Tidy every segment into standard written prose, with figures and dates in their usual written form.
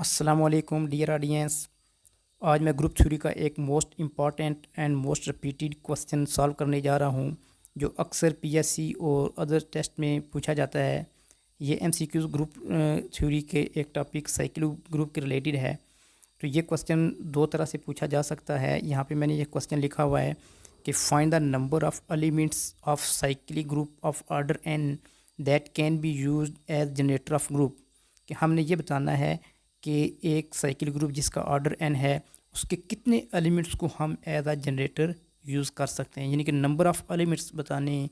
अस्सलामुअलैकुम dear audience. आज मैं ग्रुप थ्योरी का एक most important and most repeated question solve करने जा रहा हूँ, जो अक्सर पीएससी और अदर टेस्ट में पूछा जाता है। ये एमसीक्यूज ग्रुप थ्योरी के एक टॉपिक साइक्लिक ग्रुप के रिलेटेड है। तो ये क्वेश्चन दो तरह से पूछा जा सकता है। यहाँ पे मैंने ये क्वेश्चन लिखा हुआ है कि find the number of elements of cyclic group of order N that can be used as generator of group. कि हमने ये बताना है कि एक साइकिल ग्रुप जिसका ऑर्डर एन है उसके कितने एलिमेंट्स को हम एज आ जनरेटर यूज़ कर सकते हैं, यानी कि नंबर ऑफ़ एलिमेंट्स बताने,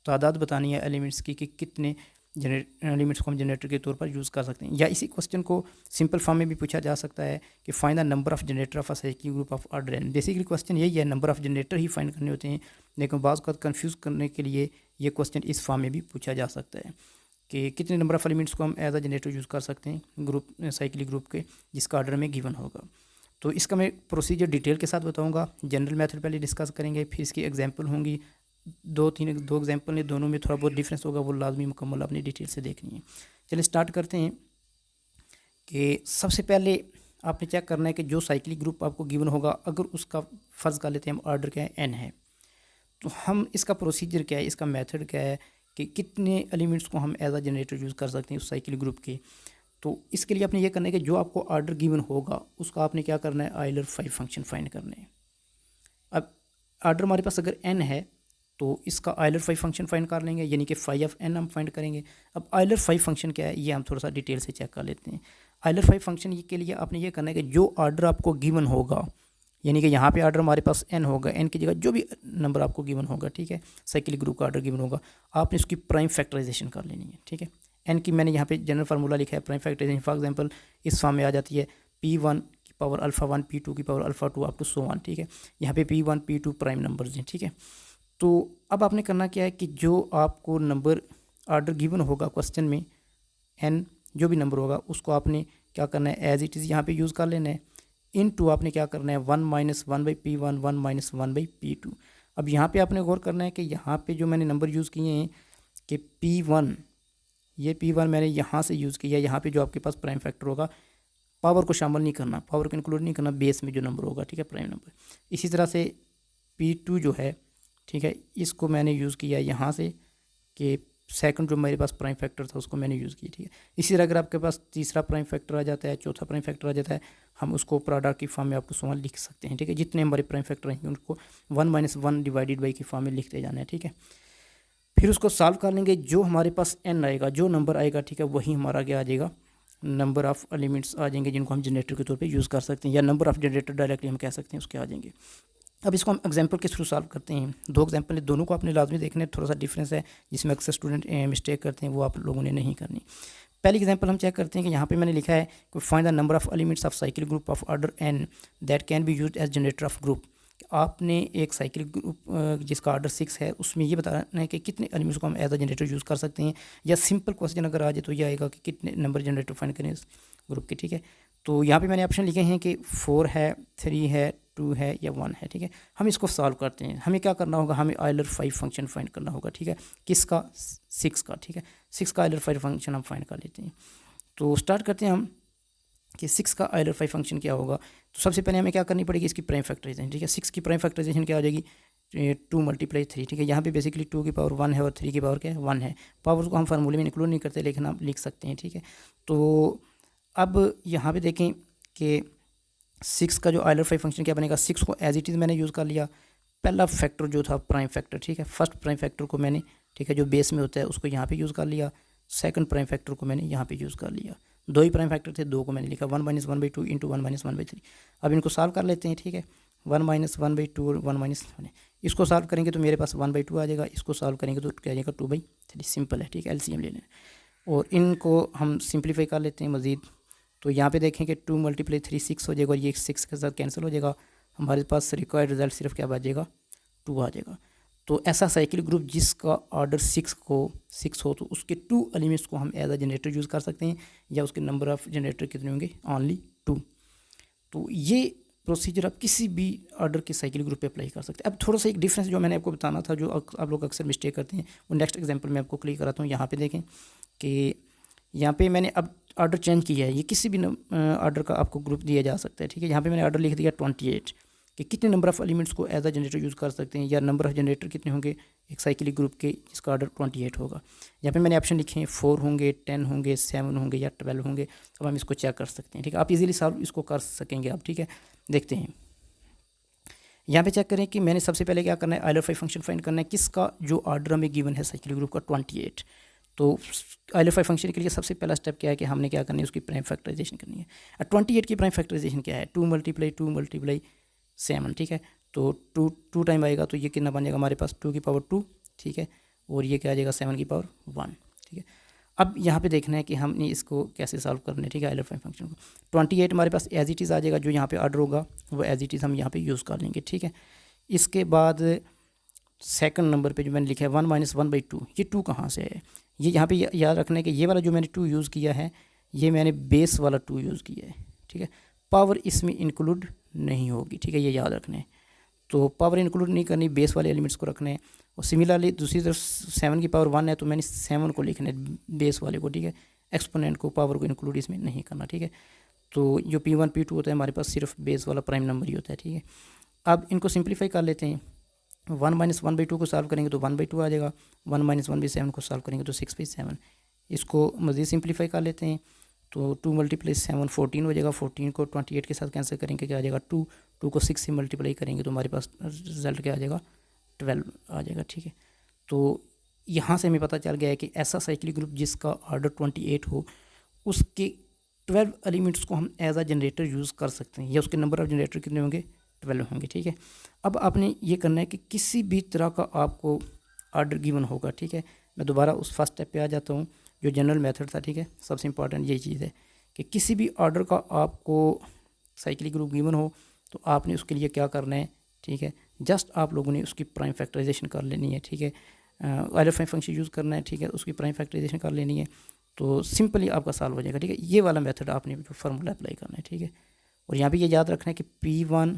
तादाद बतानी है एलिमेंट्स की कि कितने एलिमेंट्स को हम जनरेटर के तौर पर यूज़ कर सकते हैं। या इसी क्वेश्चन को सिंपल फॉर्म में भी पूछा जा सकता है कि find the number of generator of a cycle group of order N. Basically question यही है, नंबर ऑफ जनरेटर ही फाइंड करने होते हैं, लेकिन बाज़ का कन्फ्यूज़ करने के लिए ये क्वेश्चन इस फॉर्म में भी पूछा जा सकता है कि कितने नंबर ऑफ़ एलिमेंट्स को हम एज अ जनरेटर यूज़ कर सकते हैं ग्रुप साइक्लिक ग्रुप के जिसका ऑर्डर में गिवन होगा। तो इसका मैं प्रोसीजर डिटेल के साथ बताऊंगा। जनरल मेथड पहले डिस्कस करेंगे, फिर इसकी एग्जांपल होंगी, दो एग्जांपल ने, दोनों में थोड़ा बहुत डिफरेंस होगा, वो लाजमी मुकम्मल अपनी डिटेल से देखनी है। चलिए स्टार्ट करते हैं कि सबसे पहले आपने चेक करना है कि जो साइक्लिक ग्रुप आपको गिवन होगा, अगर उसका फ़र्ज़ कर लेते हैं हम ऑर्डर क्या है एन है, तो हम इसका प्रोसीजर क्या है, इसका मेथड क्या है कि कितने एलिमेंट्स को हम एज अ जनरेटर यूज़ कर सकते हैं उस साइकिल ग्रुप के। तो इसके लिए आपने ये करना है कि जो आपको ऑर्डर गिवन होगा उसका आपने क्या करना है, आइलर 5 फंक्शन फाइंड करने हैं। अब ऑर्डर हमारे पास अगर एन है तो इसका आइलर 5 फंक्शन फाइंड कर लेंगे, यानी कि फाई ऑफ एन हम फाइंड करेंगे। अब आइलर 5 फंक्शन क्या है ये हम थोड़ा सा डिटेल से चेक कर लेते हैं। आइलर 5 फंक्शन के लिए आपने ये करना है कि जो ऑर्डर आपको गिवन होगा, यानी कि यहाँ पे ऑर्डर हमारे पास एन होगा, एन की जगह जो भी नंबर आपको गिवन होगा, ठीक है, साइकिल ग्रुप का ऑर्डर गिवन होगा, आपने उसकी प्राइम फैक्टराइजेशन कर लेनी है। ठीक है, एन की मैंने यहाँ पे जनरल फार्मूला लिखा है प्राइम फैक्टराइजेशन। फॉर एग्जांपल इस फॉर्म में आ जाती है P1 की पावर अल्फ़ा 1, P2 की power alpha 2 up to so on. ठीक है, यहाँ पे P1 P2 प्राइम नंबर्स हैं। ठीक है, तो अब आपने करना क्या है कि जो आपको नंबर ऑर्डर गिवन होगा क्वेश्चन में, एन जो भी नंबर होगा उसको आपने क्या करना है, एज इट इज़ यहाँ पे यूज़ कर लेना है। इन टू आपने क्या करना है, 1 माइनस 1/P1 1 माइनस 1/P2। अब यहाँ पे आपने गौर करना है कि यहाँ पे जो मैंने नंबर यूज़ किए हैं कि P1, ये P1 मैंने यहाँ से यूज़ किया, यहाँ पे जो आपके पास प्राइम फैक्टर होगा, पावर को शामिल नहीं करना, पावर को इंक्लूड नहीं करना, बेस में जो नंबर होगा, ठीक है, प्राइम नंबर। इसी तरह से P2 जो है, ठीक है, इसको मैंने यूज़ किया यहाँ से कि सेकंड जो मेरे पास प्राइम फैक्टर था उसको मैंने यूज़ किया। ठीक है, इसी तरह अगर आपके पास तीसरा प्राइम फैक्टर आ जाता है, चौथा प्राइम फैक्टर आ जाता है, हम उसको प्रोडक्ट की फॉर्म में आपको सवाल लिख सकते हैं। ठीक है, जितने हमारे प्राइम फैक्टर हैं उनको 1 माइनस 1 डिवाइडेड बाई की फॉर्म में लिखते जाना है। ठीक है, फिर उसको सॉल्व कर लेंगे, जो हमारे पास एन आएगा, जो नंबर आएगा, ठीक है, वही हमारा क्या आ जाएगा, नंबर ऑफ़ एलिमेंट्स आ जाएंगे जिनको हम जनरेटर के तौर पे यूज़ कर सकते हैं, या नंबर ऑफ़ जनरेटर डायरेक्टली हम कह सकते हैं उसके आ जाएंगे। अब इसको हम एग्जांपल के थ्रू सॉल्व करते हैं। दो एग्जांपल है, दोनों को आपने लाजमी देखना है, थोड़ा सा डिफरेंस है जिसमें अक्सर स्टूडेंट मिस्टेक करते हैं, वो आप लोगों ने नहीं करनी। पहली एग्जांपल हम चेक करते हैं कि यहाँ पे मैंने लिखा है कि find the number of elements of cycle group of order N that can be used as generator of group. आपने एक साइकिल ग्रुप जिसका ऑर्डर 6 है उसमें ये बताना है कि कितने एलिमेंट्स को हम एज अ जनरेटर यूज़ कर सकते हैं। या सिंपल क्वेश्चन अगर आ जाए तो ये आएगा कि कितने नंबर जनरेटर फाइंड करें इस ग्रुप के। ठीक है, तो यहाँ पे मैंने ऑप्शन लिखे हैं कि 4 है, 3 है, 2 है या 1 है। ठीक है, हम इसको सॉल्व करते हैं। हमें क्या करना होगा, हमें आइलर 5 फंक्शन फाइंड करना होगा। ठीक है, किसका, 6 का। ठीक है, 6 का आइलर 5 फंक्शन हम फाइंड कर लेते हैं। तो स्टार्ट करते हैं हम कि 6 का आइलर 5 फंक्शन क्या होगा। तो सबसे पहले हमें क्या करनी पड़ेगी, इसकी प्राइम फैक्टराइजेशन। ठीक है, 6 की प्राइम फैक्टराइजेशन क्या हो जाएगी, 2 मल्टीप्लाई 3। ठीक है, यहाँ पे बेसिकली 2 की पावर 1 है और 3 की पावर क्या है, 1 है। पावर को हम फार्मूले में इंक्लूड नहीं करते, लेकिन आप लिख सकते हैं। ठीक है, तो अब यहाँ पे देखें कि 6 का जो आइलर 5 फंक्शन क्या बनेगा, 6 को एज इट इज़ मैंने यूज़ कर लिया। पहला फैक्टर जो था प्राइम फैक्टर, ठीक है, फर्स्ट प्राइम फैक्टर को मैंने, ठीक है, जो बेस में होता है उसको यहाँ पे यूज़ कर लिया। सेकंड प्राइम फैक्टर को मैंने यहाँ पे यूज़ कर लिया। दो ही प्राइम फैक्टर थे, दो को मैंने लिखा 1 माइनस 1/2 इंटू 1 माइनस 1/3। अब इनको सॉल्व कर लेते हैं। ठीक है, 1 माइनस 1/2 और 1 माइनस 1, इसको सॉल्व करेंगे तो मेरे पास 1/2 आ जाएगा, इसको सॉल्व करेंगे तो क्या आ जाएगा 2/3। सिंपल है। ठीक है, एलसीएम ले लेना और इनको हम सिंप्लीफाई कर लेते हैं मज़ीद। तो यहाँ पे देखें कि 2 मल्टीप्लाई 3 6 हो जाएगा और ये 6 के साथ कैंसिल हो जाएगा। हमारे पास रिक्वायर्ड रिजल्ट सिर्फ क्या बचेगा, 2 आ जाएगा। तो ऐसा साइकिल ग्रुप जिसका ऑर्डर 6 हो तो उसके 2 एलिमेंट्स को हम एज अ जनरेटर यूज़ कर सकते हैं, या उसके नंबर ऑफ़ जनरेटर कितने होंगे, ओनली 2। तो ये प्रोसीजर आप किसी भी ऑर्डर के साइकिल ग्रुप पे अप्लाई कर सकते हैं। अब थोड़ा सा एक डिफरेंस जो मैंने आपको बताना था, जो आप लोग अक्सर मिस्टेक करते हैं, वो नेक्स्ट एग्जांपल में आपको क्लियर कराता हूँ। यहाँ पे देखें कि यहाँ पे मैंने अब ऑर्डर चेंज किया है, ये किसी भी ऑर्डर का आपको ग्रुप दिया जा सकता है, ठीक है। यहाँ पे मैंने ऑर्डर लिख दिया 28 कि कितने नंबर ऑफ़ एलिमेंट्स को एज अ जनरेटर यूज़ कर सकते हैं, या नंबर ऑफ़ जनरेटर कितने होंगे एक साइक्लिक ग्रुप के जिसका ऑर्डर 28 होगा। यहाँ पे मैंने ऑप्शन लिखे हैं 4 होंगे, 10 होंगे, 7 होंगे या 12 होंगे, तो हम इसको चेक कर सकते हैं, ठीक है। आप इजीली सॉल्व इसको कर सकेंगे आप, ठीक है। देखते हैं यहाँ पे चेक करें कि मैंने सबसे पहले क्या करना है, आइलर फंक्शन फाइंड करना है किसका जो ऑर्डर हमें गिवन है साइक्लिक ग्रुप का 28। तो आइलर फंक्शन के लिए सबसे पहला स्टेप क्या है कि हमने क्या करनी है, उसकी प्राइम फैक्टराइजेशन करनी है। 28 की प्राइम फैक्टराइजेशन क्या है, 2 × 7, ठीक है। तो 2 टाइम आएगा तो ये कितना बन जाएगा हमारे पास 2 की पावर 2, ठीक है, और ये क्या आ जाएगा 7 की पावर 1, ठीक है। अब यहाँ पे देखना है कि हमने इसको कैसे सॉल्व करना है, ठीक है, आइलर फंक्शन को। 28 हमारे पास एज इट इज़ आ जाएगा, जो यहाँ पे ऑर्डर होगा वो एज इट इज़ हम यहाँ पे यूज़ कर लेंगे, ठीक है। इसके बाद सेकंड नंबर पे जो मैंने लिखा है 1 - 1/2, ये 2 कहाँ से है, ये यहाँ पे याद रखना है कि ये वाला जो मैंने 2 यूज़ किया है ये मैंने बेस वाला 2 यूज़ किया है, ठीक है। पावर इसमें इंक्लूड नहीं होगी, ठीक है, ये याद रखना है। तो पावर इंक्लूड नहीं करनी, बेस वाले एलिमेंट्स को रखने हैं। और सिमिलरली दूसरी तरफ 7 की पावर 1 है तो मैंने 7 को लिखना है बेस वाले को, ठीक है। एक्सपोनेंट को, पावर को इंक्लूड इसमें नहीं करना, ठीक है। तो जो P1 P2 होता है हमारे पास सिर्फ बेस वाला प्राइम नंबर ही होता है, ठीक है। अब इनको सिंप्लीफाई कर लेते हैं। 1 - 1/2 को सॉल्व करेंगे तो 1/2 आ जाएगा, 1 - 1/7 को सॉल्व करेंगे तो 6/7। इसको मज़ीद सिंप्लीफाई कर लेते हैं तो 2 × 7 14 हो जाएगा, 14 को 28 के साथ कैंसिल करेंगे क्या आ जाएगा 2, 2 को 6 से मल्टीप्लाई करेंगे तो हमारे पास रिजल्ट क्या आ जाएगा 12 आ जाएगा, ठीक है। तो यहाँ से हमें पता चल गया है कि ऐसा साइक्लिक ग्रुप जिसका ऑर्डर 28 हो उसके 12 एलिमेंट्स को हम एज अ जनरेटर यूज़ कर सकते हैं, या उसके नंबर ऑफ जनरेटर कितने होंगे 12 होंगे, ठीक है। अब आपने ये करना है कि किसी भी तरह का आपको ऑर्डर गिवन होगा, ठीक है। मैं दोबारा उस फर्स्ट स्टेप पे आ जाता हूँ जो जनरल मेथड था, ठीक है। सबसे इंपॉर्टेंट यही चीज़ है कि किसी भी ऑर्डर का आपको साइक्लिक ग्रुप गिवन हो तो आपने उसके लिए क्या करना है, ठीक है, जस्ट आप लोगों ने उसकी प्राइम फैक्टराइजेशन कर लेनी है, ठीक है। आइलर फंक्शन यूज़ करना है, ठीक है, उसकी प्राइम फैक्टराइजेशन कर लेनी है तो सिंपली आपका सॉल्व हो जाएगा, ठीक है। ये वाला मेथड आपने जो फार्मूला अप्लाई करना है, ठीक है। और यहाँ पे ये याद रखना है कि P1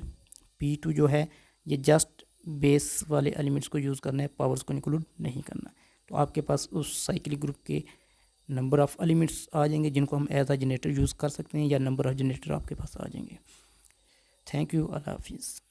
P2 जो है ये जस्ट बेस वाले एलिमेंट्स को यूज़ करना है, पावर्स को इंक्लूड नहीं करना। तो आपके पास उस साइक्लिक ग्रुप के नंबर ऑफ़ एलिमेंट्स आ जाएंगे जिनको हम एज अ जनरेटर यूज़ कर सकते हैं, या नंबर ऑफ़ जनरेटर आपके पास आ जाएंगे। थैंक यू, अल्लाह हाफिज़।